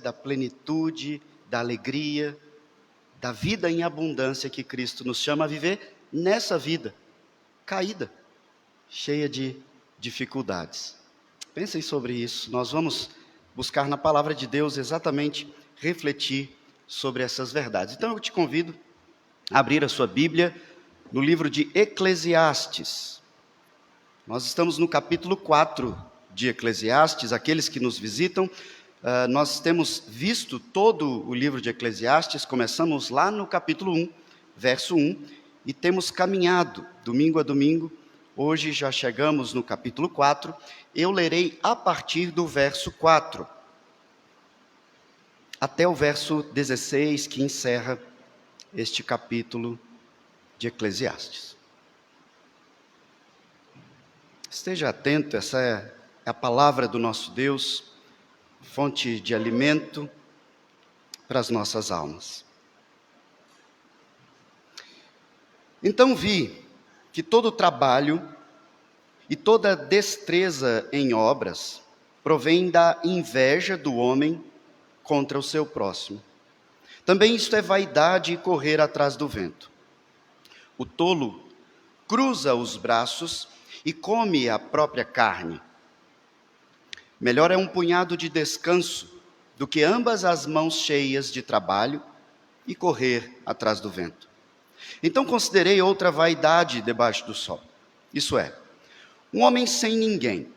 da plenitude, da alegria, da vida em abundância que Cristo nos chama a viver nessa vida caída, cheia de dificuldades. Pensem sobre isso. Nós vamos buscar na palavra de Deus exatamente refletir sobre essas verdades. Então eu te convido a abrir a sua Bíblia no livro de Eclesiastes. Nós estamos no capítulo 4 de Eclesiastes. Aqueles que nos visitam, nós temos visto todo o livro de Eclesiastes. Começamos lá no capítulo 1, verso 1, e temos caminhado domingo a domingo. Hoje já chegamos no capítulo 4. Eu lerei a partir do verso 4 até o verso 16, que encerra este capítulo de Eclesiastes. Esteja atento, essa é a palavra do nosso Deus, fonte de alimento para as nossas almas. Então vi que todo trabalho e toda destreza em obras provém da inveja do homem contra o seu próximo. Também isto é vaidade e correr atrás do vento. O tolo cruza os braços e come a própria carne. Melhor é um punhado de descanso do que ambas as mãos cheias de trabalho e correr atrás do vento. Então considerei outra vaidade debaixo do sol. Isso é, um homem sem ninguém,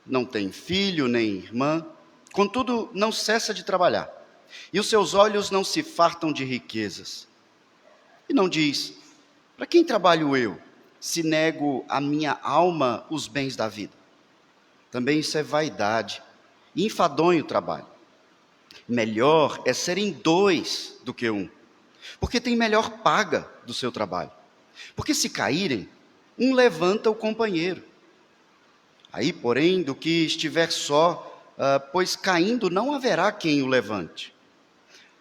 não tem filho nem irmã, contudo não cessa de trabalhar, e os seus olhos não se fartam de riquezas. E não diz: para quem trabalho eu, se nego à minha alma os bens da vida? Também isso é vaidade e enfadonho o trabalho. Melhor é serem dois do que um, porque tem melhor paga do seu trabalho. Porque se caírem, um levanta o companheiro. Aí, porém, do que estiver só, pois caindo não haverá quem o levante.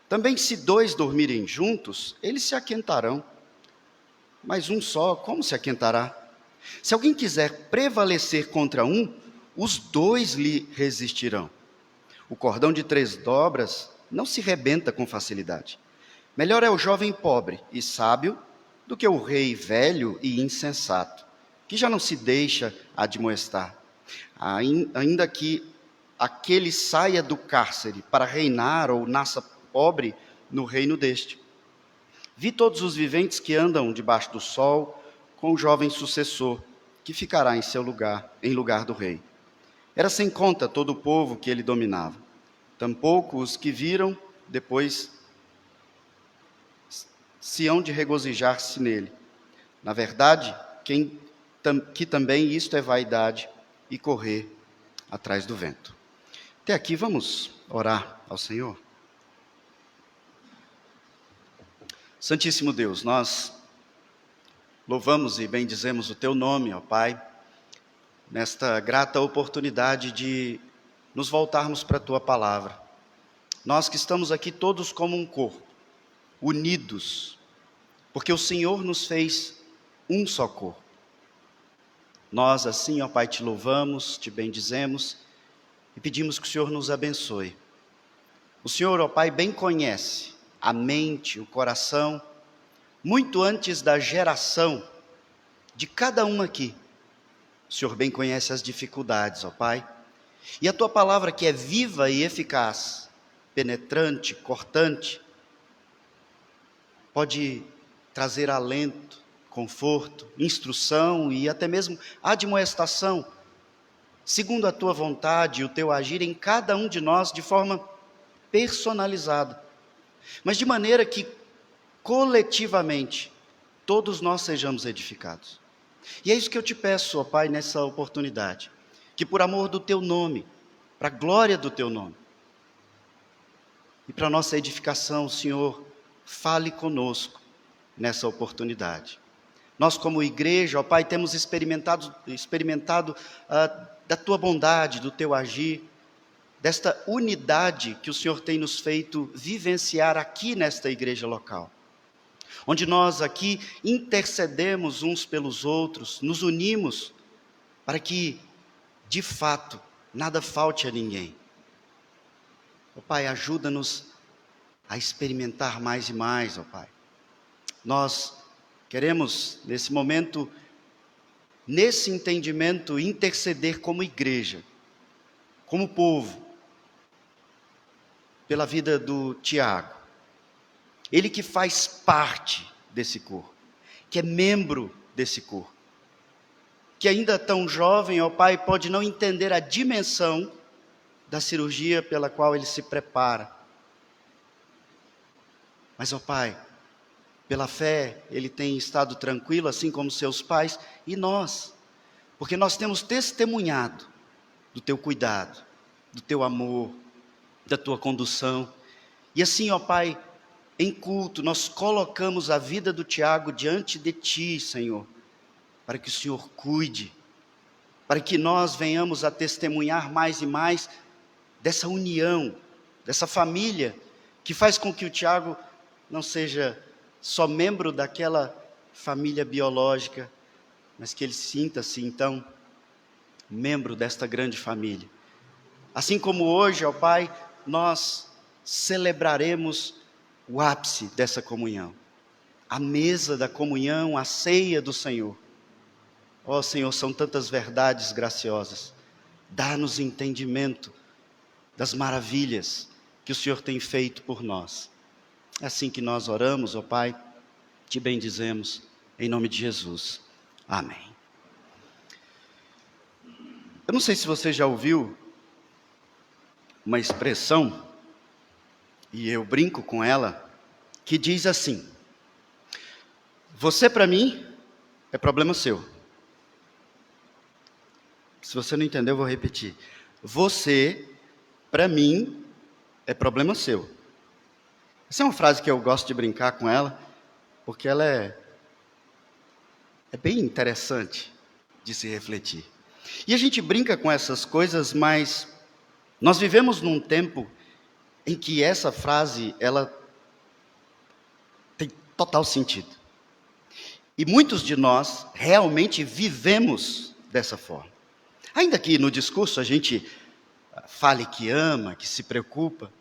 Também se dois dormirem juntos, eles se aquentarão. Mas um só, como se aquentará? Se alguém quiser prevalecer contra um, os dois lhe resistirão. O cordão de 3 dobras não se rebenta com facilidade. Melhor é o jovem pobre e sábio do que o rei velho e insensato, que já não se deixa admoestar. Ainda que aquele saia do cárcere para reinar ou nasça pobre no reino deste. Vi todos os viventes que andam debaixo do sol com o jovem sucessor, que ficará em seu lugar, em lugar do rei. Era sem conta todo o povo que ele dominava. Tampouco os que viram depois se hão de regozijar-se nele. Na verdade, que também isto é vaidade e correr atrás do vento. Até aqui vamos orar ao Senhor. Santíssimo Deus, nós louvamos e bendizemos o Teu nome, ó Pai, nesta grata oportunidade de nos voltarmos para a Tua palavra. Nós que estamos aqui todos como um corpo, unidos, porque o Senhor nos fez um só corpo. Nós assim, ó Pai, Te louvamos, Te bendizemos e pedimos que o Senhor nos abençoe. O Senhor, ó Pai, bem conhece a mente, o coração, muito antes da geração de cada um aqui. O Senhor bem conhece as dificuldades, ó Pai. E a Tua palavra, que é viva e eficaz, penetrante, cortante, pode trazer alento, conforto, instrução e até mesmo admoestação, segundo a Tua vontade e o Teu agir em cada um de nós de forma personalizada, mas de maneira que coletivamente todos nós sejamos edificados. E é isso que eu te peço, ó Pai, nessa oportunidade, que por amor do Teu nome, para a glória do Teu nome, e para a nossa edificação, Senhor, fale conosco nessa oportunidade. Nós como igreja, ó Pai, temos experimentado da Tua bondade, do Teu agir, desta unidade que o Senhor tem nos feito vivenciar aqui nesta igreja local, onde nós aqui intercedemos uns pelos outros, nos unimos para que, de fato, nada falte a ninguém. Ó Pai, ajuda-nos a experimentar mais e mais, ó Pai. Nós queremos, nesse momento, nesse entendimento, interceder como igreja, como povo, pela vida do Tiago. Ele que faz parte desse corpo, que é membro desse corpo, que ainda tão jovem, ó Pai, pode não entender a dimensão da cirurgia pela qual ele se prepara. Mas, ó Pai, pela fé, ele tem estado tranquilo, assim como seus pais, e nós, porque nós temos testemunhado do teu cuidado, do teu amor, da tua condução. E assim, ó Pai, em culto, nós colocamos a vida do Tiago diante de Ti, Senhor, para que o Senhor cuide, para que nós venhamos a testemunhar mais e mais dessa união, dessa família, que faz com que o Tiago não seja só membro daquela família biológica, mas que ele sinta-se então membro desta grande família. Assim como hoje, ó Pai, nós celebraremos o ápice dessa comunhão, a mesa da comunhão, a ceia do Senhor. Ó Senhor, são tantas verdades graciosas. Dá-nos entendimento das maravilhas que o Senhor tem feito por nós. É assim que nós oramos, ó Pai, te bendizemos, em nome de Jesus. Amém. Eu não sei se você já ouviu uma expressão, e eu brinco com ela, que diz assim: você para mim é problema seu. Se você não entendeu, eu vou repetir. Você para mim é problema seu. Essa é uma frase que eu gosto de brincar com ela, porque ela é bem interessante de se refletir. E a gente brinca com essas coisas, mas nós vivemos num tempo em que essa frase, ela tem total sentido. E muitos de nós realmente vivemos dessa forma. Ainda que no discurso a gente fale que ama, que se preocupa,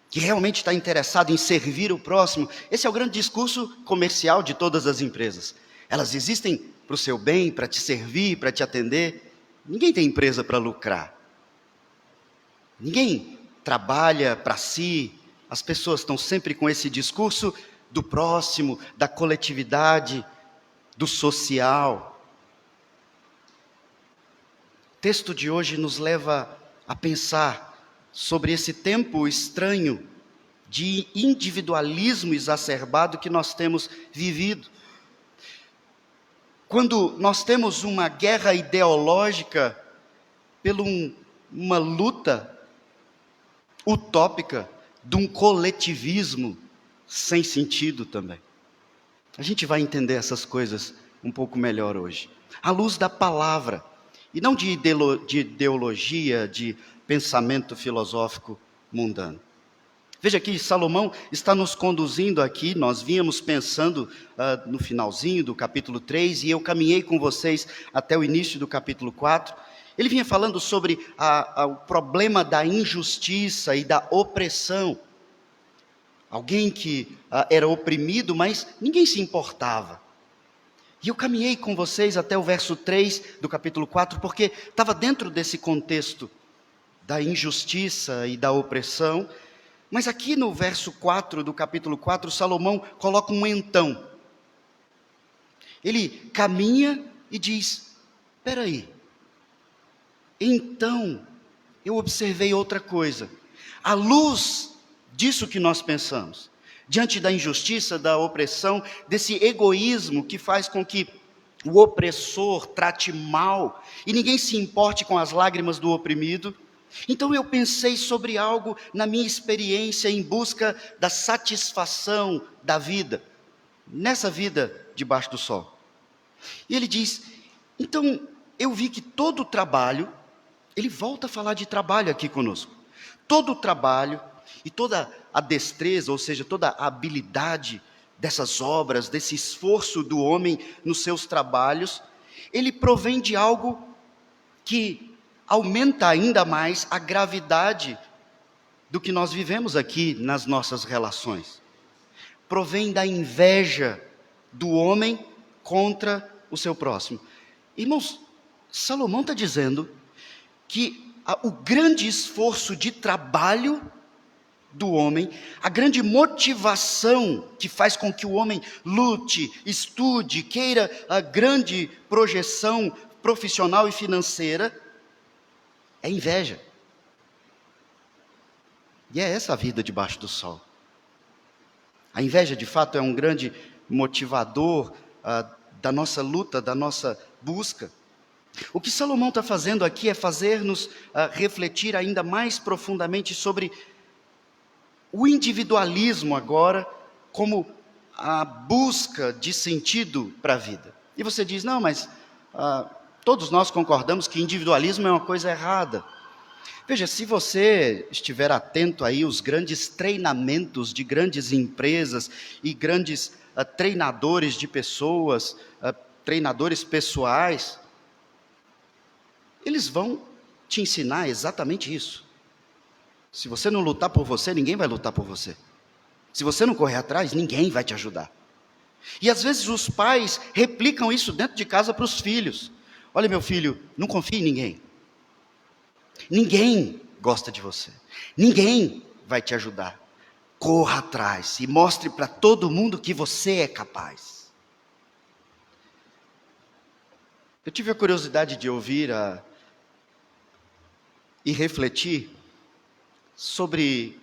que realmente está interessado em servir o próximo, esse é o grande discurso comercial de todas as empresas. Elas existem para o seu bem, para te servir, para te atender. Ninguém tem empresa para lucrar. Ninguém trabalha para si. As pessoas estão sempre com esse discurso do próximo, da coletividade, do social. O texto de hoje nos leva a pensar sobre esse tempo estranho de individualismo exacerbado que nós temos vivido. Quando nós temos uma guerra ideológica por uma luta utópica de um coletivismo sem sentido também. A gente vai entender essas coisas um pouco melhor hoje, à luz da palavra, e não de ideologia, de pensamento filosófico mundano. Veja que Salomão está nos conduzindo aqui, nós vínhamos pensando no finalzinho do capítulo 3, e eu caminhei com vocês até o início do capítulo 4, ele vinha falando sobre o problema da injustiça e da opressão. Alguém que era oprimido, mas ninguém se importava. E eu caminhei com vocês até o verso 3 do capítulo 4, porque estava dentro desse contexto da injustiça e da opressão. Mas aqui no verso 4 do capítulo 4, Salomão coloca um então. Ele caminha e diz: espera aí. Então, eu observei outra coisa. À luz disso que nós pensamos, diante da injustiça, da opressão, desse egoísmo que faz com que o opressor trate mal e ninguém se importe com as lágrimas do oprimido, então eu pensei sobre algo na minha experiência em busca da satisfação da vida, nessa vida debaixo do sol. E ele diz, então eu vi que todo o trabalho, ele volta a falar de trabalho aqui conosco, todo o trabalho e toda a destreza, ou seja, toda a habilidade dessas obras, desse esforço do homem nos seus trabalhos, ele provém de algo que aumenta ainda mais a gravidade do que nós vivemos aqui nas nossas relações. Provém da inveja do homem contra o seu próximo. Irmãos, Salomão está dizendo que o grande esforço de trabalho do homem, a grande motivação que faz com que o homem lute, estude, queira a grande projeção profissional e financeira, é inveja. E é essa a vida debaixo do sol. A inveja, de fato, é um grande motivador da nossa luta, da nossa busca. O que Salomão está fazendo aqui é fazer-nos refletir ainda mais profundamente sobre o individualismo agora como a busca de sentido para a vida. E você diz, não, mas todos nós concordamos que individualismo é uma coisa errada. Veja, se você estiver atento aí aos grandes treinamentos de grandes empresas e grandes treinadores de pessoas, treinadores pessoais, eles vão te ensinar exatamente isso. Se você não lutar por você, ninguém vai lutar por você. Se você não correr atrás, ninguém vai te ajudar. E às vezes os pais replicam isso dentro de casa para os filhos. Olha, meu filho, não confie em ninguém. Ninguém gosta de você. Ninguém vai te ajudar. Corra atrás e mostre para todo mundo que você é capaz. Eu tive a curiosidade de ouvir e refletir sobre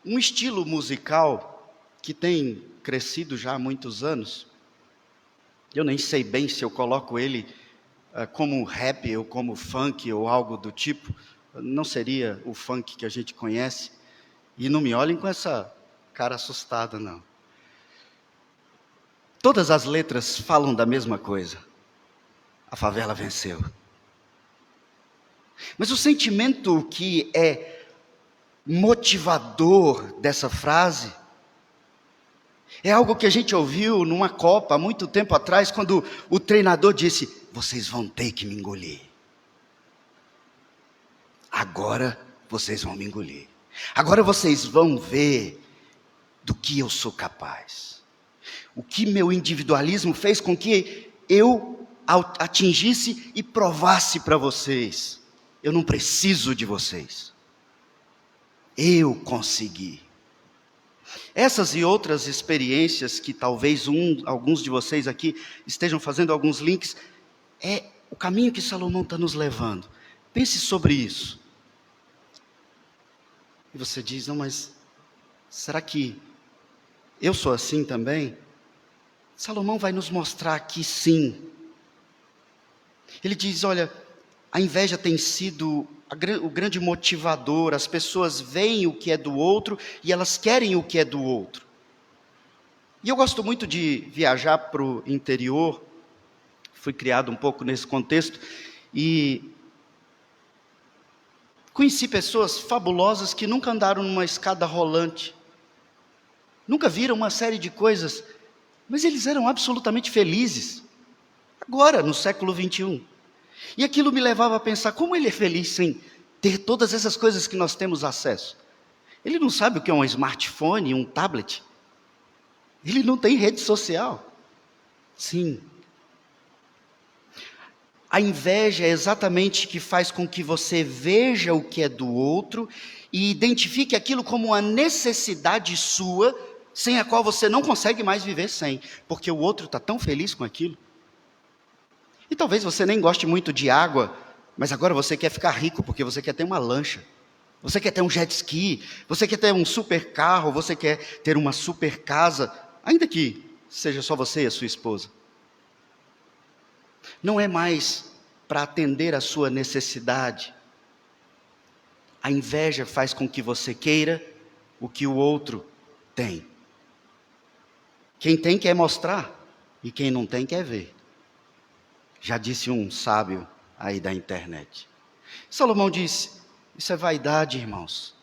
um estilo musical que tem crescido já há muitos anos. Eu nem sei bem se eu coloco ele como rap ou como funk ou algo do tipo. Não seria o funk que a gente conhece. E não me olhem com essa cara assustada, não. Todas as letras falam da mesma coisa. A favela venceu. Mas o sentimento que é motivador dessa frase é algo que a gente ouviu numa Copa há muito tempo atrás, quando o treinador disse: vocês vão ter que me engolir. Agora vocês vão me engolir. Agora vocês vão ver do que eu sou capaz. O que meu individualismo fez com que eu atingisse e provasse para vocês. Eu não preciso de vocês. Eu consegui. Essas e outras experiências que talvez alguns de vocês aqui estejam fazendo alguns links, é o caminho que Salomão está nos levando. Pense sobre isso. E você diz, não, mas será que eu sou assim também? Salomão vai nos mostrar que sim. Ele diz, olha, a inveja tem sido o grande motivador. As pessoas veem o que é do outro e elas querem o que é do outro. E eu gosto muito de viajar para o interior. Fui criado um pouco nesse contexto e conheci pessoas fabulosas que nunca andaram numa escada rolante, nunca viram uma série de coisas, mas eles eram absolutamente felizes, agora, no século 21. E aquilo me levava a pensar, como ele é feliz sem ter todas essas coisas que nós temos acesso? Ele não sabe o que é um smartphone, um tablet. Ele não tem rede social. Sim. A inveja é exatamente o que faz com que você veja o que é do outro e identifique aquilo como uma necessidade sua, sem a qual você não consegue mais viver sem, porque o outro está tão feliz com aquilo. E talvez você nem goste muito de água, mas agora você quer ficar rico porque você quer ter uma lancha, você quer ter um jet ski, você quer ter um super carro, você quer ter uma super casa, ainda que seja só você e a sua esposa. Não é mais para atender a sua necessidade. A inveja faz com que você queira o que o outro tem. Quem tem quer mostrar, e quem não tem quer ver. Já disse um sábio aí da internet. Salomão disse, isso é vaidade, irmãos.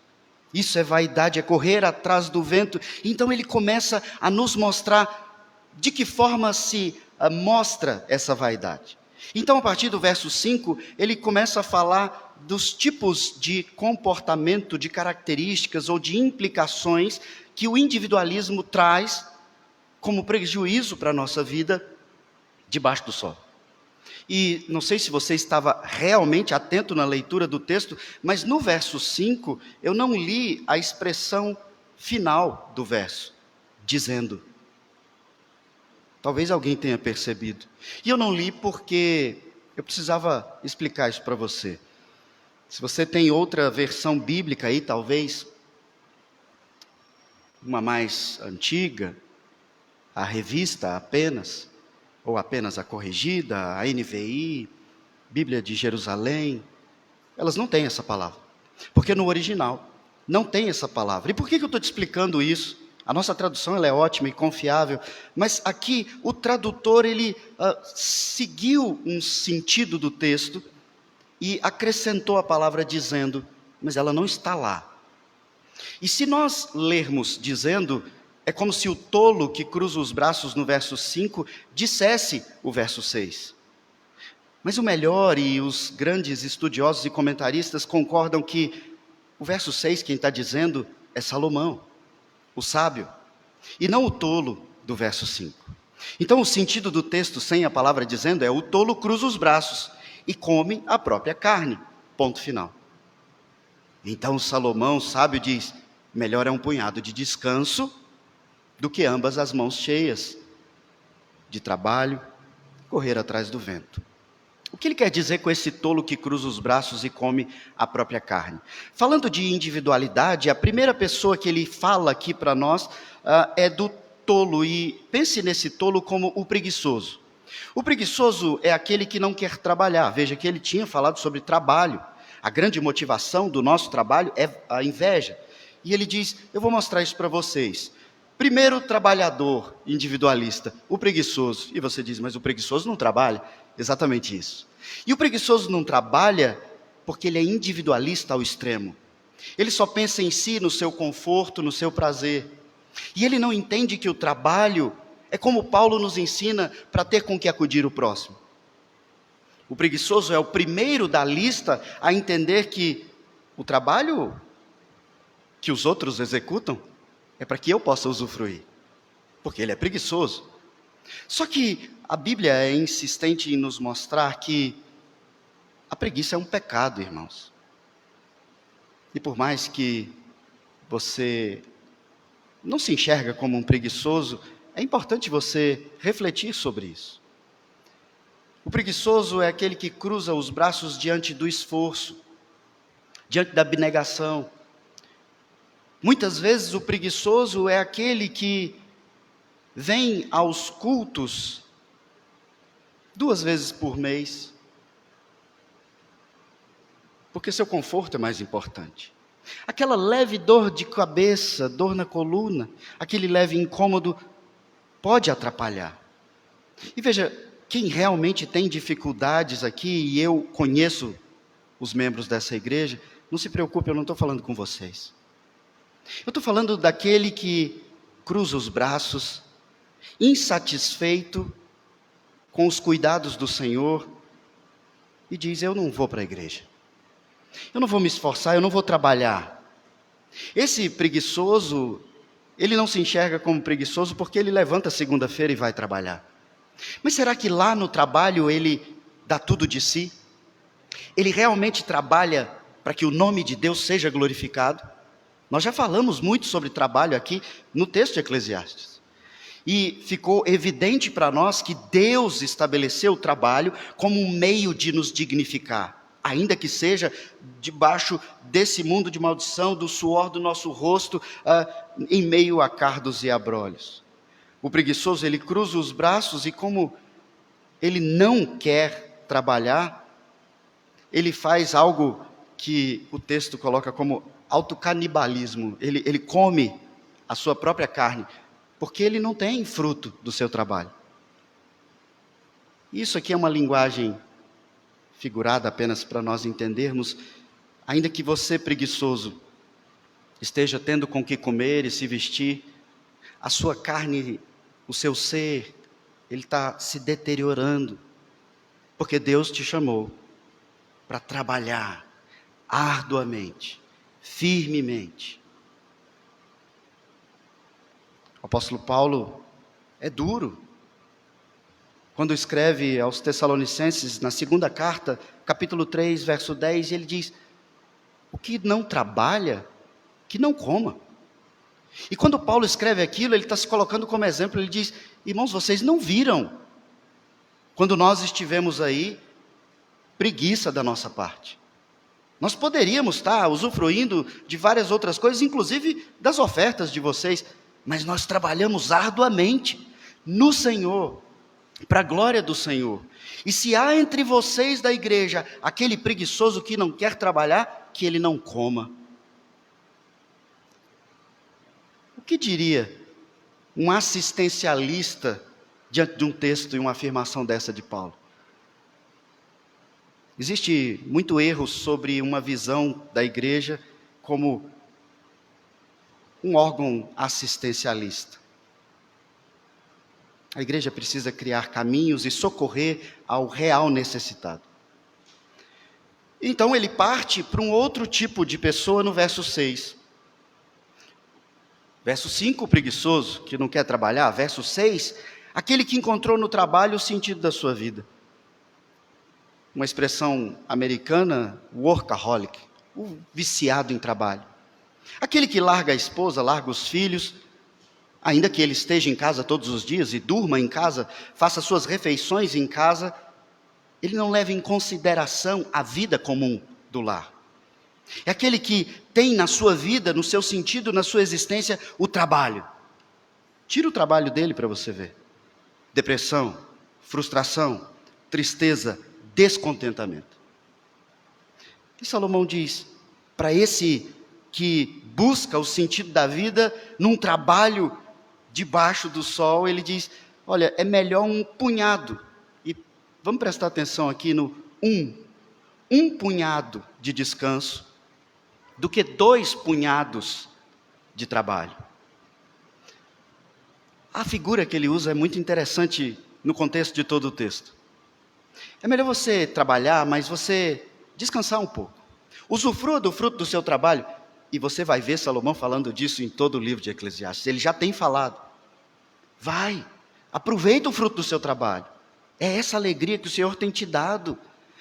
Isso é vaidade, é correr atrás do vento. Então ele começa a nos mostrar de que forma se mostra essa vaidade. Então, a partir do verso 5, ele começa a falar dos tipos de comportamento, de características ou de implicações que o individualismo traz como prejuízo para a nossa vida debaixo do sol. E não sei se você estava realmente atento na leitura do texto, mas no verso 5, eu não li a expressão final do verso, dizendo. Talvez alguém tenha percebido. E eu não li porque eu precisava explicar isso para você. Se você tem outra versão bíblica aí, talvez, uma mais antiga, a revista apenas, ou apenas a corrigida, a NVI, Bíblia de Jerusalém, elas não têm essa palavra. Porque no original não tem essa palavra. E por que eu estou te explicando isso? A nossa tradução ela é ótima e confiável, mas aqui o tradutor ele seguiu um sentido do texto e acrescentou a palavra dizendo, mas ela não está lá. E se nós lermos dizendo, é como se o tolo que cruza os braços no verso 5 dissesse o verso 6. Mas o melhor, e os grandes estudiosos e comentaristas concordam que o verso 6, quem está dizendo é Salomão, o sábio, e não o tolo do verso 5. Então o sentido do texto sem a palavra dizendo é: o tolo cruza os braços e come a própria carne, ponto final. Então Salomão, o sábio, diz: melhor é um punhado de descanso do que ambas as mãos cheias de trabalho, correr atrás do vento. O que ele quer dizer com esse tolo que cruza os braços e come a própria carne? Falando de individualidade, a primeira pessoa que ele fala aqui para nós é do tolo, e pense nesse tolo como o preguiçoso. O preguiçoso é aquele que não quer trabalhar. Veja que ele tinha falado sobre trabalho. A grande motivação do nosso trabalho é a inveja. E ele diz, eu vou mostrar isso para vocês. Primeiro, o trabalhador individualista, o preguiçoso. E você diz, mas o preguiçoso não trabalha? Exatamente isso. E o preguiçoso não trabalha porque ele é individualista ao extremo. Ele só pensa em si, no seu conforto, no seu prazer. E ele não entende que o trabalho é como Paulo nos ensina para ter com que acudir o próximo. O preguiçoso é o primeiro da lista a entender que o trabalho que os outros executam é para que eu possa usufruir, porque ele é preguiçoso. Só que a Bíblia é insistente em nos mostrar que a preguiça é um pecado, irmãos. E por mais que você não se enxerga como um preguiçoso, é importante você refletir sobre isso. O preguiçoso é aquele que cruza os braços diante do esforço, diante da abnegação. Muitas vezes o preguiçoso é aquele que vem aos cultos 2 vezes por mês, porque seu conforto é mais importante. Aquela leve dor de cabeça, dor na coluna, aquele leve incômodo pode atrapalhar. E veja, quem realmente tem dificuldades aqui, e eu conheço os membros dessa igreja, não se preocupe, eu não estou falando com vocês. Eu estou falando daquele que cruza os braços, insatisfeito com os cuidados do Senhor, e diz, eu não vou para a igreja. Eu não vou me esforçar, eu não vou trabalhar. Esse preguiçoso, ele não se enxerga como preguiçoso porque ele levanta segunda-feira e vai trabalhar. Mas será que lá no trabalho ele dá tudo de si? Ele realmente trabalha para que o nome de Deus seja glorificado? Nós já falamos muito sobre trabalho aqui no texto de Eclesiastes. E ficou evidente para nós que Deus estabeleceu o trabalho como um meio de nos dignificar, ainda que seja debaixo desse mundo de maldição, do suor do nosso rosto, em meio a cardos e abrolhos. O preguiçoso, ele cruza os braços e como ele não quer trabalhar, ele faz algo que o texto coloca como autocanibalismo. Ele come a sua própria carne, porque ele não tem fruto do seu trabalho. Isso aqui é uma linguagem figurada apenas para nós entendermos, ainda que você, preguiçoso, esteja tendo com que comer e se vestir, a sua carne, o seu ser, ele está se deteriorando, porque Deus te chamou para trabalhar, arduamente, firmemente. O apóstolo Paulo é duro quando escreve aos Tessalonicenses, na segunda carta, capítulo 3, verso 10, ele diz: o que não trabalha, que não coma. E quando Paulo escreve aquilo, ele está se colocando como exemplo, ele diz: irmãos, vocês não viram, quando nós estivemos aí, preguiça da nossa parte. Nós poderíamos estar usufruindo de várias outras coisas, inclusive das ofertas de vocês, mas nós trabalhamos arduamente no Senhor, para a glória do Senhor. E se há entre vocês da igreja aquele preguiçoso que não quer trabalhar, que ele não coma. O que diria um assistencialista diante de um texto e uma afirmação dessa de Paulo? Existe muito erro sobre uma visão da igreja como um órgão assistencialista. A igreja precisa criar caminhos e socorrer ao real necessitado. Então ele parte para um outro tipo de pessoa no verso 6. Verso 5, o preguiçoso, que não quer trabalhar. Verso 6, aquele que encontrou no trabalho o sentido da sua vida. Uma expressão americana, workaholic, o viciado em trabalho. Aquele que larga a esposa, larga os filhos, ainda que ele esteja em casa todos os dias e durma em casa, faça suas refeições em casa, ele não leva em consideração a vida comum do lar. É aquele que tem na sua vida, no seu sentido, na sua existência, o trabalho. Tira o trabalho dele para você ver. Depressão, frustração, tristeza, descontentamento. E Salomão diz, para esse que busca o sentido da vida num trabalho debaixo do sol, ele diz, olha, é melhor um punhado, e vamos prestar atenção aqui no um punhado de descanso, do que 2 punhados de trabalho. A figura que ele usa é muito interessante no contexto de todo o texto. É melhor você trabalhar, mas você descansar um pouco. Usufrua do fruto do seu trabalho. E você vai ver Salomão falando disso em todo o livro de Eclesiastes. Ele já tem falado. Vai, aproveita o fruto do seu trabalho. É essa alegria que o Senhor tem te dado.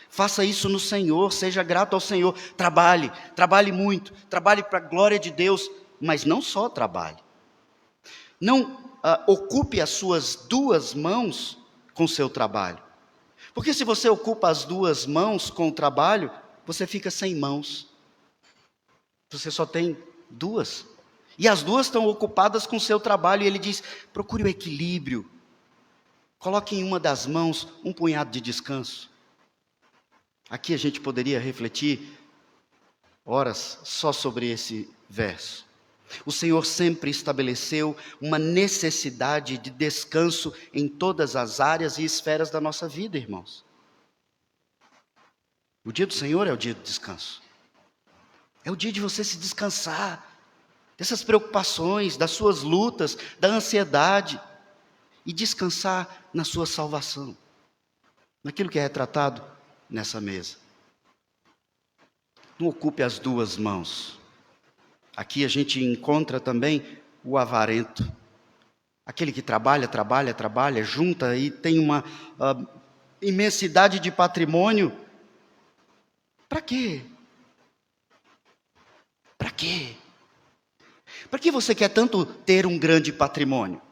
Faça isso no Senhor, seja grato ao Senhor. Trabalhe, trabalhe muito, trabalhe para a glória de Deus. Mas não só trabalhe. Não ocupe as suas 2 mãos com o seu trabalho. Porque se você ocupa as 2 mãos com o trabalho, você fica sem mãos. Você só tem 2. E as 2 estão ocupadas com o seu trabalho. E ele diz, procure o equilíbrio. Coloque em uma das mãos um punhado de descanso. Aqui a gente poderia refletir horas só sobre esse verso. O Senhor sempre estabeleceu uma necessidade de descanso em todas as áreas e esferas da nossa vida, irmãos. O dia do Senhor é o dia do descanso. É o dia de você se descansar dessas preocupações, das suas lutas, da ansiedade, e descansar na sua salvação, naquilo que é retratado nessa mesa. Não ocupe as 2 mãos. Aqui a gente encontra também o avarento, aquele que trabalha, junta e tem uma imensidade de patrimônio. Para quê? Para quê? Para que você quer tanto ter um grande patrimônio?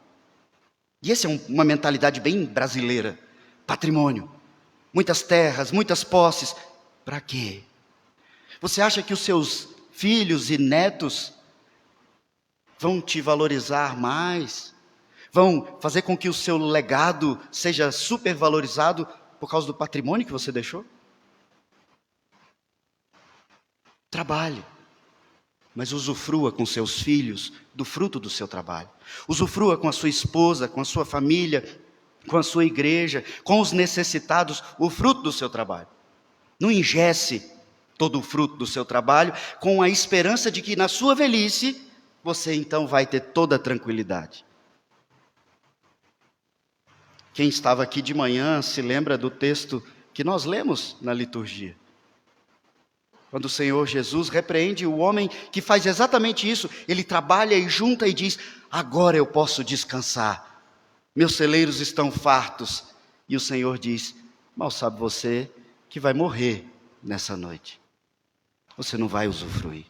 E essa é uma mentalidade bem brasileira. Patrimônio, muitas terras, muitas posses. Para quê? Você acha que os seus filhos e netos vão te valorizar mais? Vão fazer com que o seu legado seja supervalorizado por causa do patrimônio que você deixou? Trabalhe, mas usufrua com seus filhos do fruto do seu trabalho. Usufrua com a sua esposa, com a sua família, com a sua igreja, com os necessitados, o fruto do seu trabalho. Não engesse todo o fruto do seu trabalho com a esperança de que na sua velhice você então vai ter toda a tranquilidade. Quem estava aqui de manhã se lembra do texto que nós lemos na liturgia. Quando o Senhor Jesus repreende o homem que faz exatamente isso, ele trabalha e junta e diz: agora eu posso descansar, meus celeiros estão fartos. E o Senhor diz: mal sabe você que vai morrer nessa noite, você não vai usufruir.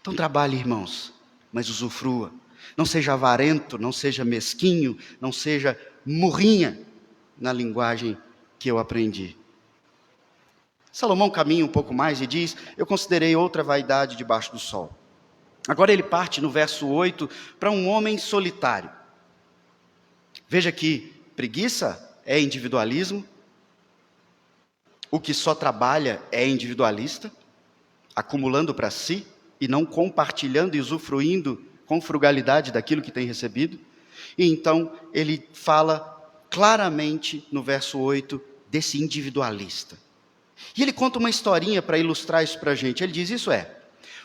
Então trabalhe, irmãos, mas usufrua. Não seja avarento, não seja mesquinho, não seja murrinha, na linguagem que eu aprendi. Salomão caminha um pouco mais e diz: eu considerei outra vaidade debaixo do sol. Agora ele parte no verso 8 para um homem solitário. Veja que preguiça é individualismo, o que só trabalha é individualista, acumulando para si e não compartilhando e usufruindo com frugalidade daquilo que tem recebido. E então ele fala claramente no verso 8 desse individualista. E ele conta uma historinha para ilustrar isso para a gente. Ele diz: isso é,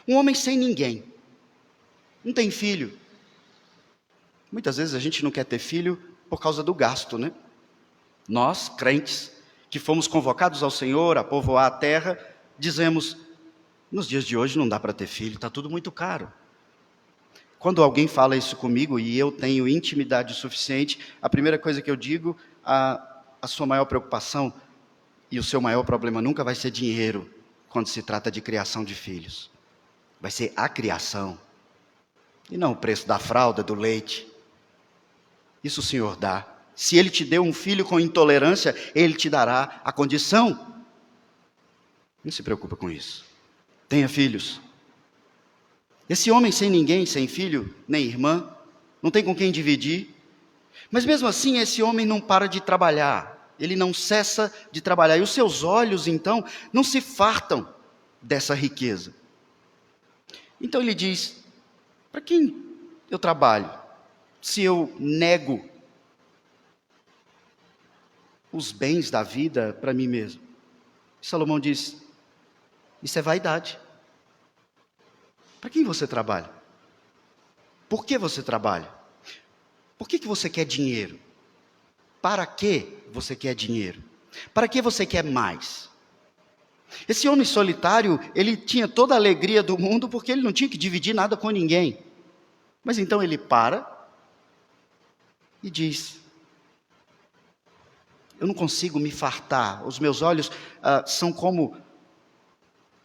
um homem sem ninguém, não tem filho. Muitas vezes a gente não quer ter filho por causa do gasto, né? Nós, crentes, que fomos convocados ao Senhor a povoar a terra, dizemos: nos dias de hoje não dá para ter filho, está tudo muito caro. Quando alguém fala isso comigo e eu tenho intimidade suficiente, a primeira coisa que eu digo: a sua maior preocupação e o seu maior problema nunca vai ser dinheiro quando se trata de criação de filhos. Vai ser a criação e não o preço da fralda, do leite. Isso o Senhor dá. Se Ele te deu um filho com intolerância, Ele te dará a condição. Não se preocupa com isso. Tenha filhos. Esse homem sem ninguém, sem filho, nem irmã, não tem com quem dividir. Mas mesmo assim, esse homem não para de trabalhar. Ele não cessa de trabalhar. E os seus olhos, então, não se fartam dessa riqueza. Então ele diz: para quem eu trabalho, se eu nego os bens da vida para mim mesmo? Salomão diz: isso é vaidade. Para quem você trabalha? Por que você trabalha? Por que você quer dinheiro? Para que você quer dinheiro? Para que você quer mais? Esse homem solitário, ele tinha toda a alegria do mundo porque ele não tinha que dividir nada com ninguém. Mas então ele para e diz: eu não consigo me fartar, os meus olhos são como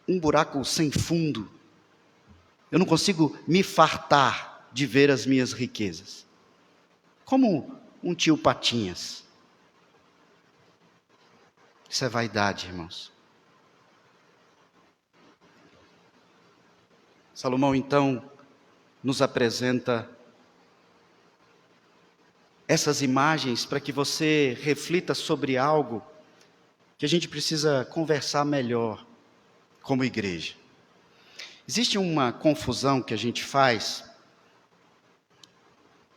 um buraco sem fundo. Eu não consigo me fartar de ver as minhas riquezas. Como um tio Patinhas. Isso é vaidade, irmãos. Salomão, então, nos apresenta essas imagens para que você reflita sobre algo que a gente precisa conversar melhor como igreja. Existe uma confusão que a gente faz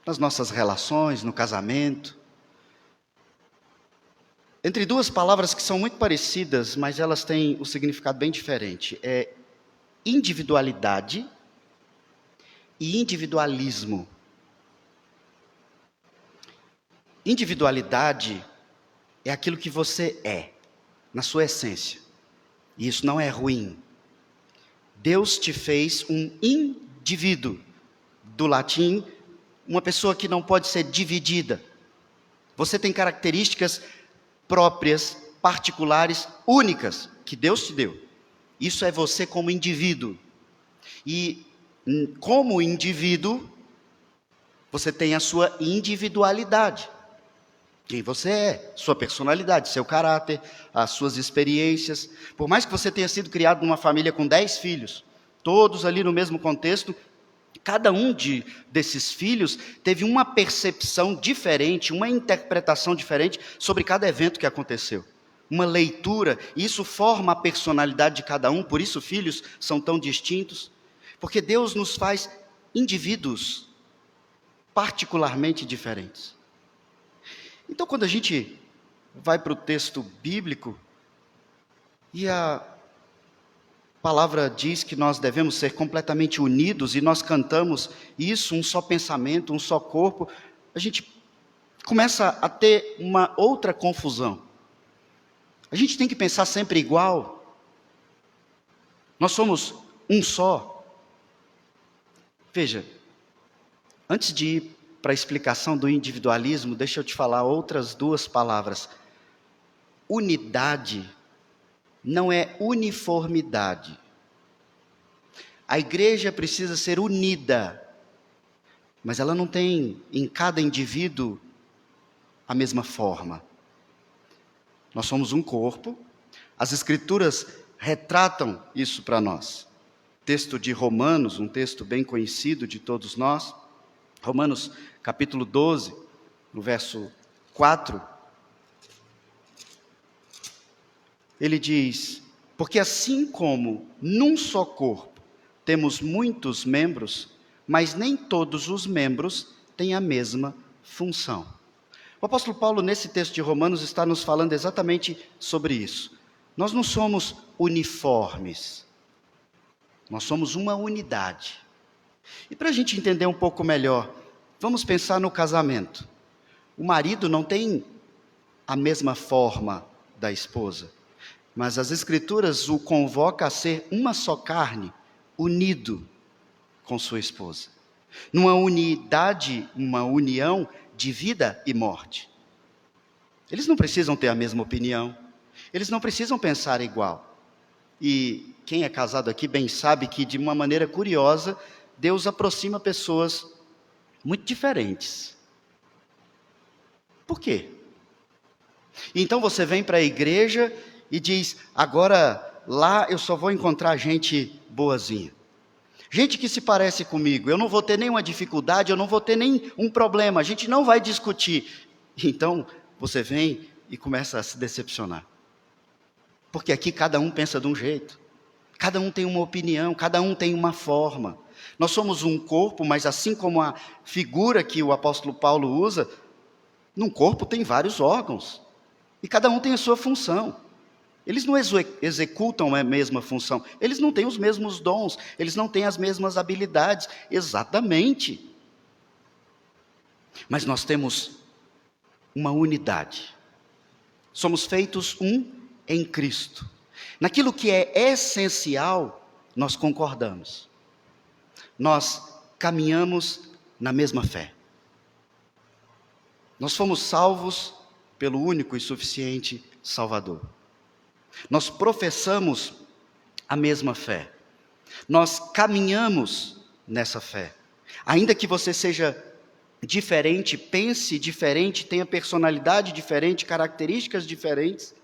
nas nossas relações, no casamento, entre duas palavras que são muito parecidas, mas elas têm um significado bem diferente. É individualidade e individualismo. Individualidade é aquilo que você é, na sua essência. E isso não é ruim. Deus te fez um indivíduo, do latim, uma pessoa que não pode ser dividida. Você tem características próprias, particulares, únicas, que Deus te deu. Isso é você como indivíduo. E como indivíduo, você tem a sua individualidade. Quem você é, sua personalidade, seu caráter, as suas experiências. Por mais que você tenha sido criado numa família com 10 filhos, todos ali no mesmo contexto, cada um desses filhos teve uma percepção diferente, uma interpretação diferente sobre cada evento que aconteceu. Uma leitura, e isso forma a personalidade de cada um, por isso filhos são tão distintos. Porque Deus nos faz indivíduos particularmente diferentes. Então, quando a gente vai para o texto bíblico, e a palavra diz que nós devemos ser completamente unidos, e nós cantamos isso, um só pensamento, um só corpo, a gente começa a ter uma outra confusão. A gente tem que pensar sempre igual. Nós somos um só. Veja, antes de ir para a explicação do individualismo, deixa eu te falar outras duas palavras. Unidade não é uniformidade. A igreja precisa ser unida, mas ela não tem em cada indivíduo a mesma forma. Nós somos um corpo, as Escrituras retratam isso para nós. Texto de Romanos, um texto bem conhecido de todos nós, Romanos capítulo 12, no verso 4, ele diz: porque assim como num só corpo temos muitos membros, mas nem todos os membros têm a mesma função. O apóstolo Paulo, nesse texto de Romanos, está nos falando exatamente sobre isso. Nós não somos uniformes, nós somos uma unidade. E para a gente entender um pouco melhor, vamos pensar no casamento. O marido não tem a mesma forma da esposa, mas as Escrituras o convocam a ser uma só carne, unido com sua esposa. Numa unidade, uma união de vida e morte. Eles não precisam ter a mesma opinião, eles não precisam pensar igual. E quem é casado aqui bem sabe que, de uma maneira curiosa, Deus aproxima pessoas muito diferentes. Por quê? Então você vem para a igreja e diz: agora lá eu só vou encontrar gente boazinha. Gente que se parece comigo, eu não vou ter nenhuma dificuldade, eu não vou ter nenhum problema, a gente não vai discutir. Então você vem e começa a se decepcionar. Porque aqui cada um pensa de um jeito, cada um tem uma opinião, cada um tem uma forma. Nós somos um corpo, mas assim como a figura que o apóstolo Paulo usa, num corpo tem vários órgãos, e cada um tem a sua função. Eles não executam a mesma função, eles não têm os mesmos dons, eles não têm as mesmas habilidades, exatamente. Mas nós temos uma unidade. Somos feitos um em Cristo. Naquilo que é essencial, nós concordamos. Nós caminhamos na mesma fé. Nós fomos salvos pelo único e suficiente Salvador. Nós professamos a mesma fé. Nós caminhamos nessa fé. Ainda que você seja diferente, pense diferente, tenha personalidade diferente, características diferentes,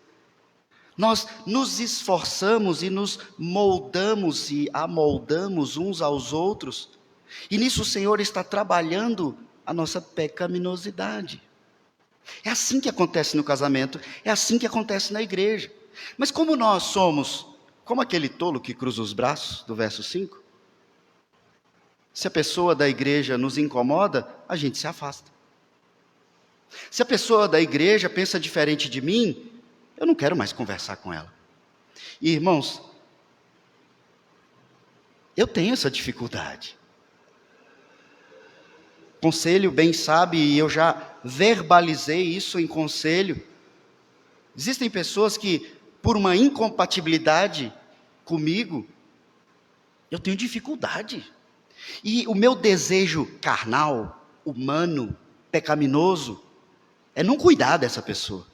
nós nos esforçamos e nos moldamos e amoldamos uns aos outros. E nisso o Senhor está trabalhando a nossa pecaminosidade. É assim que acontece no casamento, é assim que acontece na igreja. Mas como nós somos, como aquele tolo que cruza os braços, do verso 5, se a pessoa da igreja nos incomoda, a gente se afasta. Se a pessoa da igreja pensa diferente de mim, eu não quero mais conversar com ela. E, irmãos, eu tenho essa dificuldade. Conselho bem sabe, e eu já verbalizei isso em conselho. Existem pessoas que, por uma incompatibilidade comigo, eu tenho dificuldade. E o meu desejo carnal, humano, pecaminoso, é não cuidar dessa pessoa.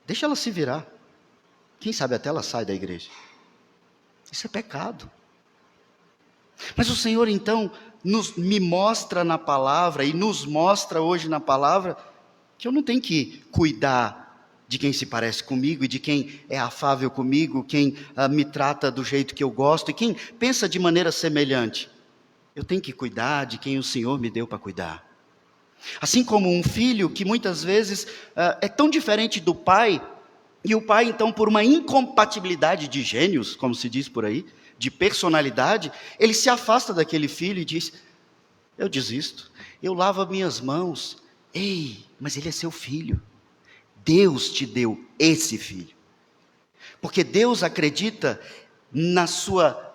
Deixa ela se virar. Quem sabe até ela sai da igreja. Isso é pecado. Mas o Senhor então me mostra na palavra e nos mostra hoje na palavra que eu não tenho que cuidar de quem se parece comigo e de quem é afável comigo, quem me trata do jeito que eu gosto e quem pensa de maneira semelhante. Eu tenho que cuidar de quem o Senhor me deu para cuidar. Assim como um filho que muitas vezes é tão diferente do pai, e o pai então por uma incompatibilidade de gênios, como se diz por aí, de personalidade, ele se afasta daquele filho e diz: eu desisto, eu lavo as minhas mãos. Ei, mas ele é seu filho, Deus te deu esse filho, porque Deus acredita na sua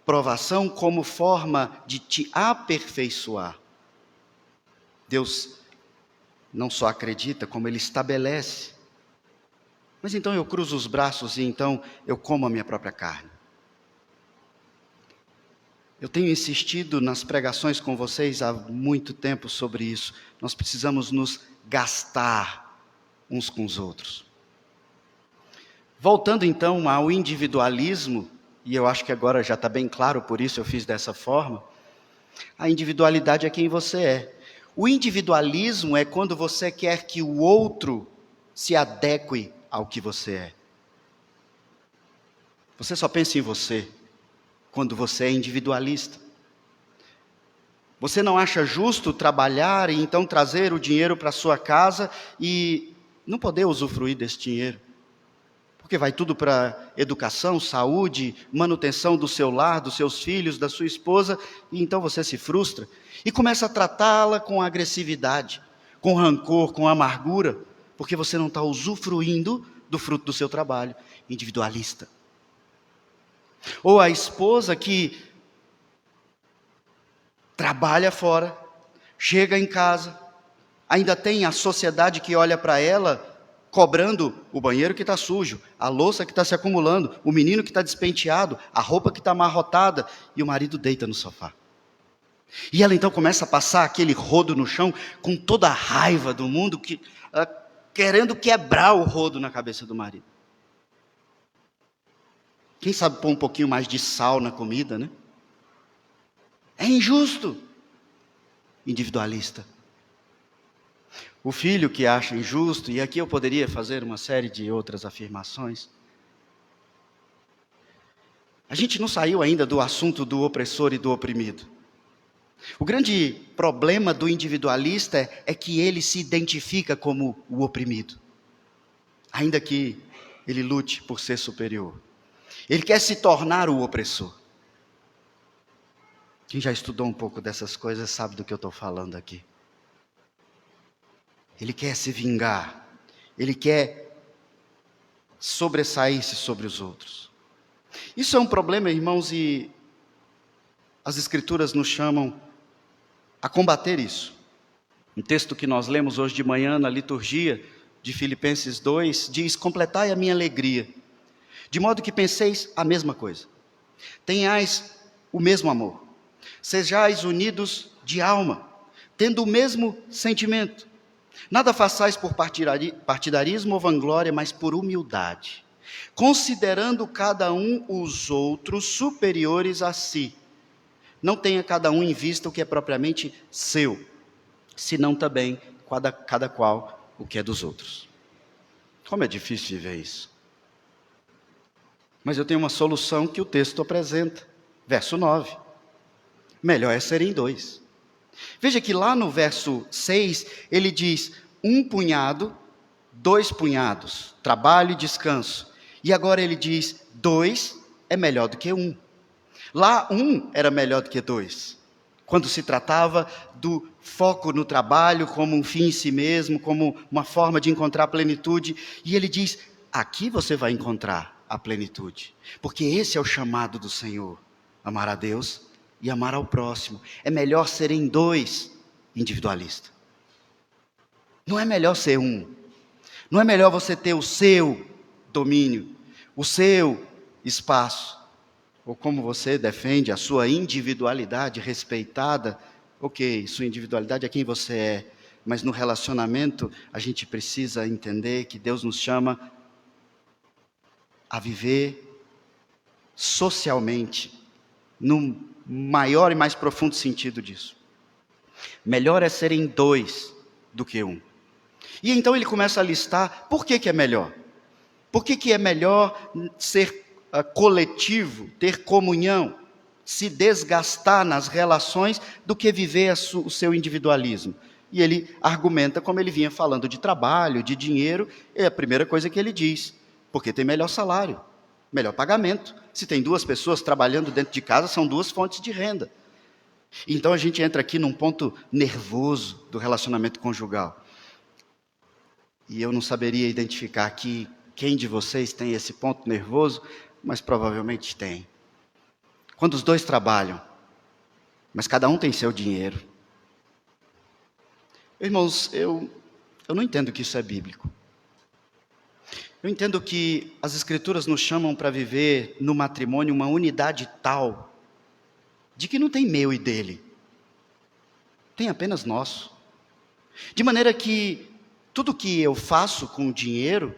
provação como forma de te aperfeiçoar. Deus não só acredita, como Ele estabelece. Mas então eu cruzo os braços e então eu como a minha própria carne. Eu tenho insistido nas pregações com vocês há muito tempo sobre isso. Nós precisamos nos gastar uns com os outros. Voltando então ao individualismo, e eu acho que agora já está bem claro, por isso eu fiz dessa forma. A individualidade é quem você é. O individualismo é quando você quer que o outro se adeque ao que você é. Você só pensa em você quando você é individualista. Você não acha justo trabalhar e então trazer o dinheiro para sua casa e não poder usufruir desse dinheiro. Porque vai tudo para educação, saúde, manutenção do seu lar, dos seus filhos, da sua esposa, e então você se frustra e começa a tratá-la com agressividade, com rancor, com amargura, porque você não está usufruindo do fruto do seu trabalho, individualista. Ou a esposa que trabalha fora, chega em casa, ainda tem a sociedade que olha para ela, cobrando o banheiro que está sujo, a louça que está se acumulando, o menino que está despenteado, a roupa que está amarrotada, e o marido deita no sofá. E ela então começa a passar aquele rodo no chão, com toda a raiva do mundo, querendo quebrar o rodo na cabeça do marido. Quem sabe pôr um pouquinho mais de sal na comida, né? É injusto. Individualista. O filho que acha injusto, e aqui eu poderia fazer uma série de outras afirmações. A gente não saiu ainda do assunto do opressor e do oprimido. O grande problema do individualista é que ele se identifica como o oprimido, ainda que ele lute por ser superior. Ele quer se tornar o opressor. Quem já estudou um pouco dessas coisas sabe do que eu estou falando aqui. Ele quer se vingar. Ele quer sobressair-se sobre os outros. Isso é um problema, irmãos, e as Escrituras nos chamam a combater isso. Um texto que nós lemos hoje de manhã na liturgia de Filipenses 2 diz: completai a minha alegria, de modo que penseis a mesma coisa, tenhais o mesmo amor, sejais unidos de alma, tendo o mesmo sentimento. Nada façais por partidarismo ou vanglória, mas por humildade, considerando cada um os outros superiores a si. Não tenha cada um em vista o que é propriamente seu, senão também cada qual o que é dos outros. Como é difícil viver isso. Mas eu tenho uma solução que o texto apresenta. Verso 9. Melhor é serem dois. Veja que lá no verso 6, ele diz: um punhado, 2 punhados, trabalho e descanso. E agora ele diz: 2 é melhor do que 1. Lá 1 era melhor do que 2. Quando se tratava do foco no trabalho como um fim em si mesmo, como uma forma de encontrar plenitude. E ele diz: aqui você vai encontrar a plenitude. Porque esse é o chamado do Senhor. Amar a Deus e amar ao próximo. É melhor serem 2, individualista. Não é melhor ser 1. Não é melhor você ter o seu domínio, o seu espaço. Ou como você defende a sua individualidade respeitada. Ok, sua individualidade é quem você é. Mas no relacionamento a gente precisa entender que Deus nos chama a viver socialmente, no maior e mais profundo sentido disso. Melhor é serem 2 do que 1. E então ele começa a listar por que é melhor. Por que é melhor ser coletivo, ter comunhão, se desgastar nas relações, do que viver o seu individualismo. E ele argumenta, como ele vinha falando de trabalho, de dinheiro, é a primeira coisa que ele diz: porque tem melhor salário, melhor pagamento. Se tem 2 pessoas trabalhando dentro de casa, são 2 fontes de renda. Então a gente entra aqui num ponto nervoso do relacionamento conjugal. E eu não saberia identificar aqui quem de vocês tem esse ponto nervoso, mas provavelmente tem. Quando os 2 trabalham, mas cada um tem seu dinheiro. Irmãos, eu não entendo que isso é bíblico. Eu entendo que as Escrituras nos chamam para viver no matrimônio uma unidade tal de que não tem meu e dele, tem apenas nosso. De maneira que tudo que eu faço com o dinheiro,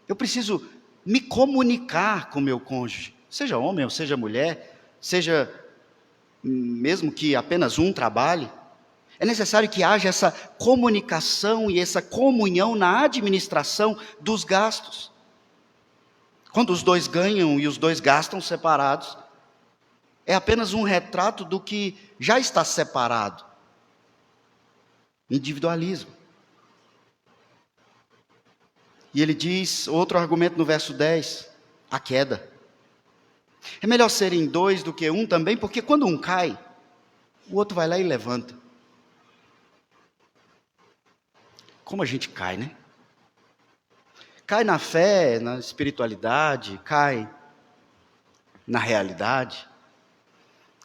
eu preciso me comunicar com meu cônjuge, seja homem ou seja mulher, seja mesmo que apenas um trabalhe. É necessário que haja essa comunicação e essa comunhão na administração dos gastos. Quando os dois ganham e os dois gastam separados, é apenas um retrato do que já está separado. Individualismo. E ele diz, outro argumento no verso 10, a queda. É melhor serem dois do que um também, porque quando um cai, o outro vai lá e levanta. Como a gente cai, né? Cai na fé, na espiritualidade, cai na realidade,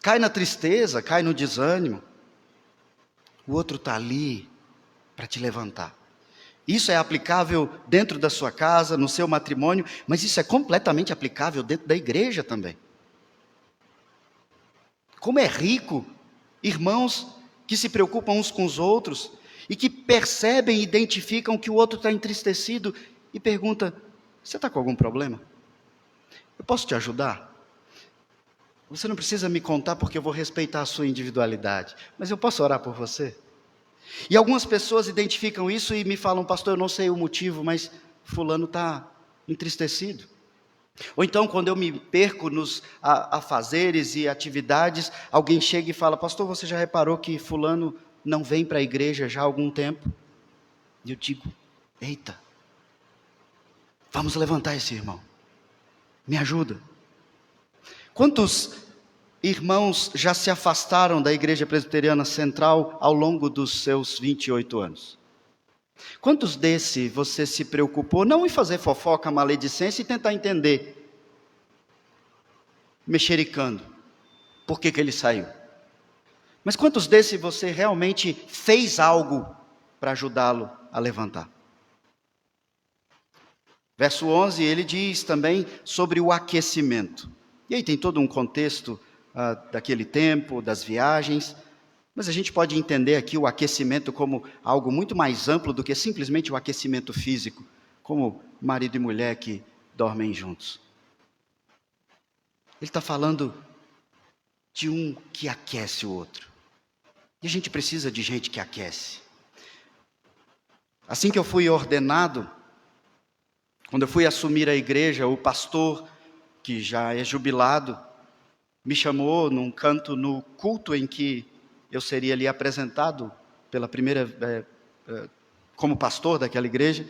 cai na tristeza, cai no desânimo. O outro está ali para te levantar. Isso é aplicável dentro da sua casa, no seu matrimônio, mas isso é completamente aplicável dentro da igreja também. Como é rico, irmãos que se preocupam uns com os outros e que percebem e identificam que o outro está entristecido e pergunta, você está com algum problema? Eu posso te ajudar? Você não precisa me contar porque eu vou respeitar a sua individualidade, mas eu posso orar por você? E algumas pessoas identificam isso e me falam, pastor, eu não sei o motivo, mas fulano está entristecido. Ou então, quando eu me perco nos afazeres e atividades, alguém chega e fala, pastor, você já reparou que fulano não vem para a igreja já há algum tempo? E eu digo, eita, vamos levantar esse irmão, me ajuda. Quantos irmãos já se afastaram da Igreja Presbiteriana Central ao longo dos seus 28 anos? Quantos desse você se preocupou, não em fazer fofoca, maledicência e tentar entender, mexericando, por que ele saiu? Mas quantos desse você realmente fez algo para ajudá-lo a levantar? Verso 11, ele diz também sobre o aquecimento. E aí tem todo um contexto daquele tempo, das viagens, mas a gente pode entender aqui o aquecimento como algo muito mais amplo do que simplesmente o aquecimento físico, como marido e mulher que dormem juntos. Ele está falando de um que aquece o outro. E a gente precisa de gente que aquece. Assim que eu fui ordenado, quando eu fui assumir a igreja, o pastor, que já é jubilado, me chamou num canto no culto em que eu seria ali apresentado pela primeira, como pastor daquela igreja,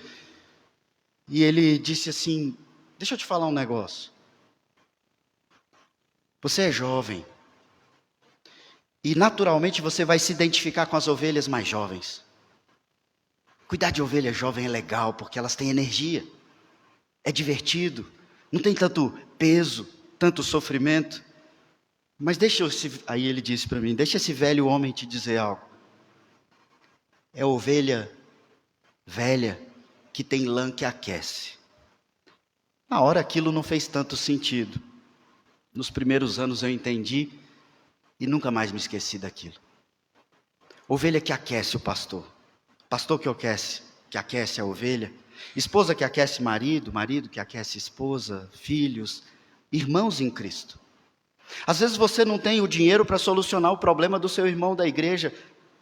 e ele disse assim, deixa eu te falar um negócio, você é jovem, e naturalmente você vai se identificar com as ovelhas mais jovens. Cuidar de ovelha jovem é legal, porque elas têm energia, é divertido, não tem tanto peso, tanto sofrimento. Mas aí ele disse para mim, deixa esse velho homem te dizer algo. É ovelha velha que tem lã que aquece. Na hora aquilo não fez tanto sentido. Nos primeiros anos eu entendi e nunca mais me esqueci daquilo. Ovelha que aquece o pastor. Pastor que aquece a ovelha. Esposa que aquece marido, marido que aquece esposa, filhos, irmãos em Cristo. Às vezes você não tem o dinheiro para solucionar o problema do seu irmão da igreja,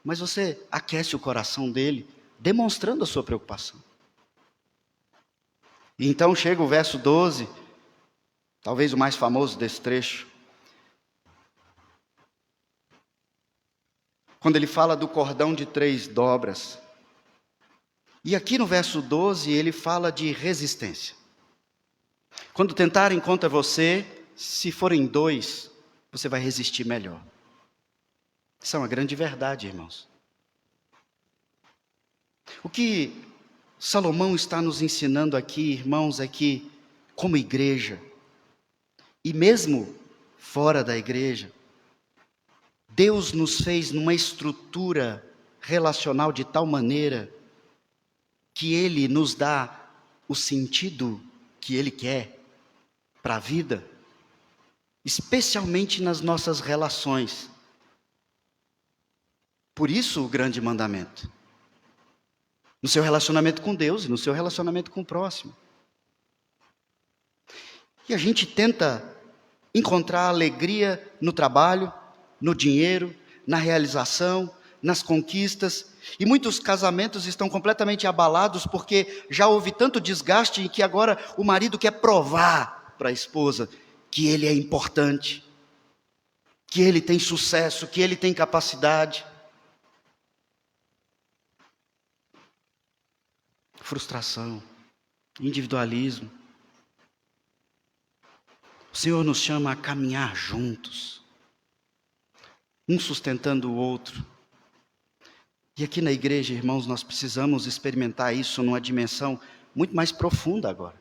mas você aquece o coração dele, demonstrando a sua preocupação. E então chega o verso 12, talvez o mais famoso desse trecho, quando ele fala do cordão de 3 dobras. E aqui no verso 12 ele fala de resistência. Quando tentarem contra você, se forem 2, você vai resistir melhor. Isso é uma grande verdade, irmãos. O que Salomão está nos ensinando aqui, irmãos, é que, como igreja, e mesmo fora da igreja, Deus nos fez numa estrutura relacional de tal maneira que Ele nos dá o sentido que Ele quer para a vida, especialmente nas nossas relações, Por isso o grande mandamento. No seu relacionamento com Deus e no seu relacionamento com o próximo. E a gente tenta encontrar alegria no trabalho, no dinheiro, na realização, nas conquistas. E muitos casamentos estão completamente abalados porque já houve tanto desgaste em que agora o marido quer provar para a esposa que ele é importante, que ele tem sucesso, que ele tem capacidade. Frustração, individualismo. O Senhor nos chama a caminhar juntos, um sustentando o outro. E aqui na igreja, irmãos, nós precisamos experimentar isso numa dimensão muito mais profunda agora.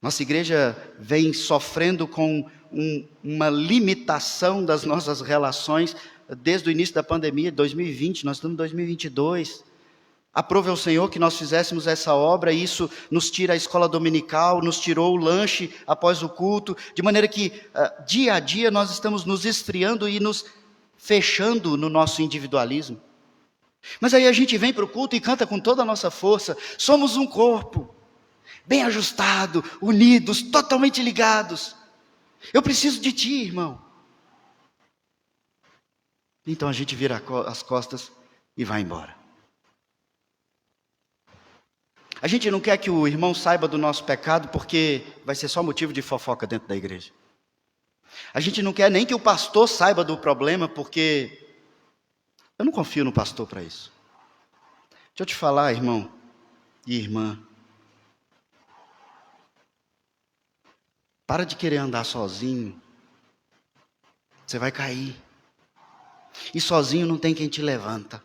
Nossa igreja vem sofrendo com uma limitação das nossas relações desde o início da pandemia de 2020, nós estamos em 2022. Aprove ao Senhor que nós fizéssemos essa obra, e isso nos tira a escola dominical, nos tirou o lanche após o culto, de maneira que dia a dia nós estamos nos esfriando e nos fechando no nosso individualismo. Mas aí a gente vem para o culto e canta com toda a nossa força. Somos um corpo, bem ajustado, unidos, totalmente ligados. Eu preciso de ti, irmão. Então a gente vira as costas e vai embora. A gente não quer que o irmão saiba do nosso pecado porque vai ser só motivo de fofoca dentro da igreja. A gente não quer nem que o pastor saiba do problema porque eu não confio no pastor para isso. Deixa eu te falar, irmão e irmã. Para de querer andar sozinho. Você vai cair. E sozinho não tem quem te levanta.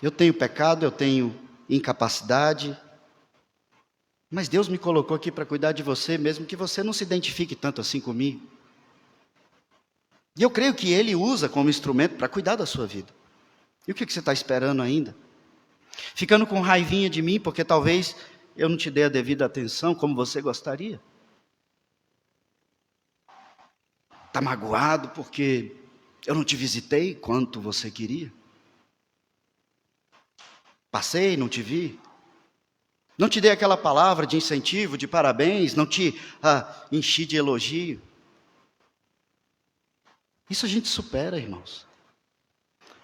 Eu tenho pecado, eu tenho incapacidade, mas Deus me colocou aqui para cuidar de você, mesmo que você não se identifique tanto assim comigo. E eu creio que Ele usa como instrumento para cuidar da sua vida. E o que você está esperando ainda? Ficando com raivinha de mim, porque talvez eu não te dê a devida atenção como você gostaria? Está magoado porque eu não te visitei quanto você queria? Passei, não te vi. Não te dei aquela palavra de incentivo, de parabéns, não te enchi de elogio. Isso a gente supera, irmãos.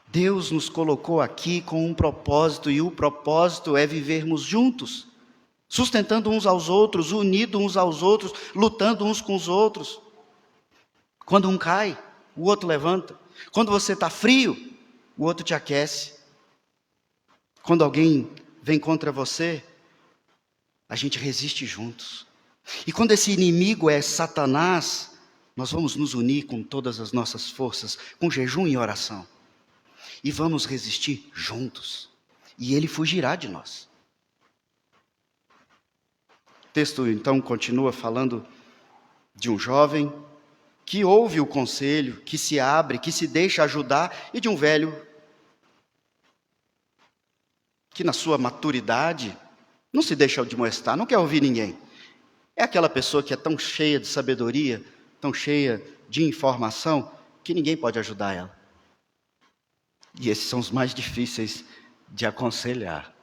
Deus nos colocou aqui com um propósito, e o propósito é vivermos juntos, sustentando uns aos outros, unidos uns aos outros, lutando uns com os outros. Quando um cai, o outro levanta. Quando você está frio, o outro te aquece. Quando alguém vem contra você, a gente resiste juntos. E quando esse inimigo é Satanás, nós vamos nos unir com todas as nossas forças, com jejum e oração. E vamos resistir juntos. E ele fugirá de nós. O texto então continua falando de um jovem que ouve o conselho, que se abre, que se deixa ajudar, e de um velho que na sua maturidade não se deixa admoestar, não quer ouvir ninguém. É aquela pessoa que é tão cheia de sabedoria, tão cheia de informação, que ninguém pode ajudar ela. E esses são os mais difíceis de aconselhar.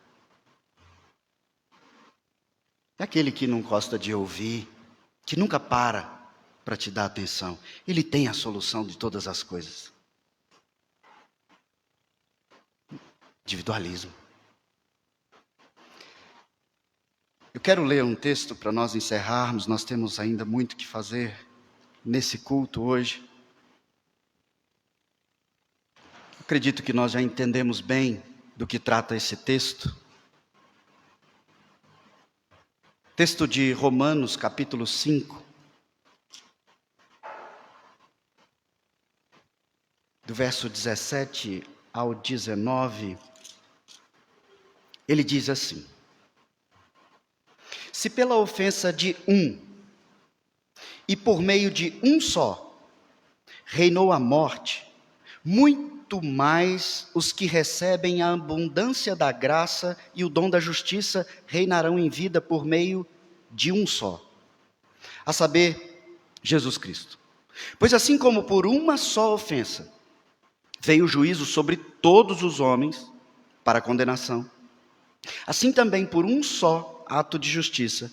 É aquele que não gosta de ouvir, que nunca para te dar atenção. Ele tem a solução de todas as coisas. Individualismo. Eu quero ler um texto para nós encerrarmos, nós temos ainda muito que fazer nesse culto hoje. Acredito que nós já entendemos bem do que trata esse texto. Texto de Romanos, capítulo 5. Do verso 17 ao 19, ele diz assim: se pela ofensa de um, e por meio de um só, reinou a morte, muito mais os que recebem a abundância da graça e o dom da justiça reinarão em vida por meio de um só, a saber, Jesus Cristo. Pois assim como por uma só ofensa veio o juízo sobre todos os homens para a condenação, assim também por um só ato de justiça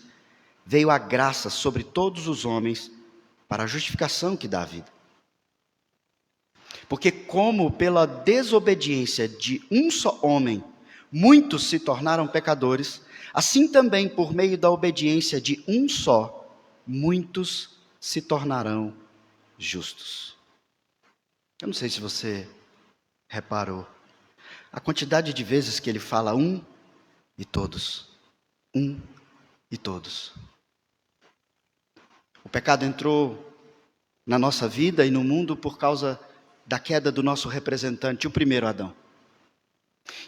veio a graça sobre todos os homens para a justificação que dá a vida. Porque como pela desobediência de um só homem muitos se tornaram pecadores, assim também por meio da obediência de um só, muitos se tornarão justos. Eu não sei se você reparou a quantidade de vezes que ele fala um e todos. Um e todos. O pecado entrou na nossa vida e no mundo por causa da queda do nosso representante, o primeiro Adão.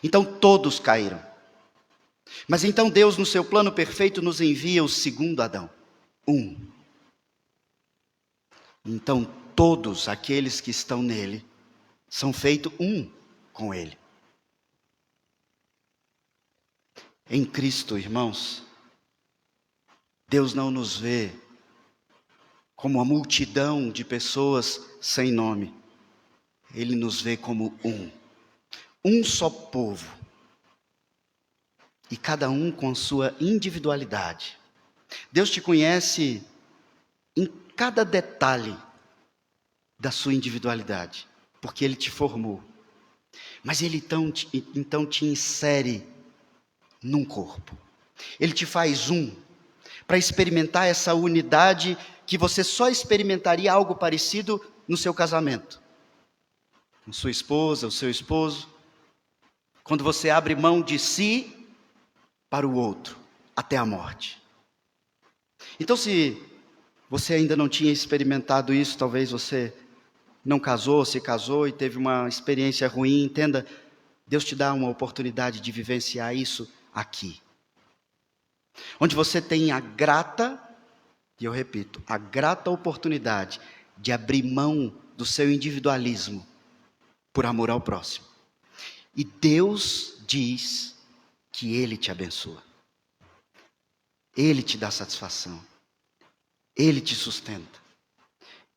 Então todos caíram. Mas então Deus, no seu plano perfeito, nos envia o segundo Adão. Um. Então todos aqueles que estão nele são feitos um com ele. Em Cristo, irmãos, Deus não nos vê como uma multidão de pessoas sem nome. Ele nos vê como um só povo. E cada um com sua individualidade. Deus te conhece em cada detalhe da sua individualidade, porque Ele te formou. Mas Ele então te insere num corpo. Ele te faz para experimentar essa unidade que você só experimentaria algo parecido no seu casamento. Com sua esposa, o seu esposo. Quando você abre mão de si para o outro, até a morte. Então, se você ainda não tinha experimentado isso, talvez você não casou, se casou e teve uma experiência ruim, entenda, Deus te dá uma oportunidade de vivenciar isso aqui. Onde você tem a grata, e eu repito, a grata oportunidade de abrir mão do seu individualismo por amor ao próximo. E Deus diz que Ele te abençoa. Ele te dá satisfação. Ele te sustenta.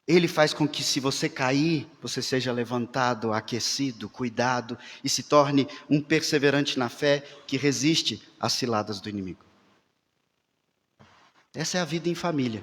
Ele faz com que, se você cair, você seja levantado, aquecido, cuidado e se torne um perseverante na fé que resiste às ciladas do inimigo. Essa é a vida em família.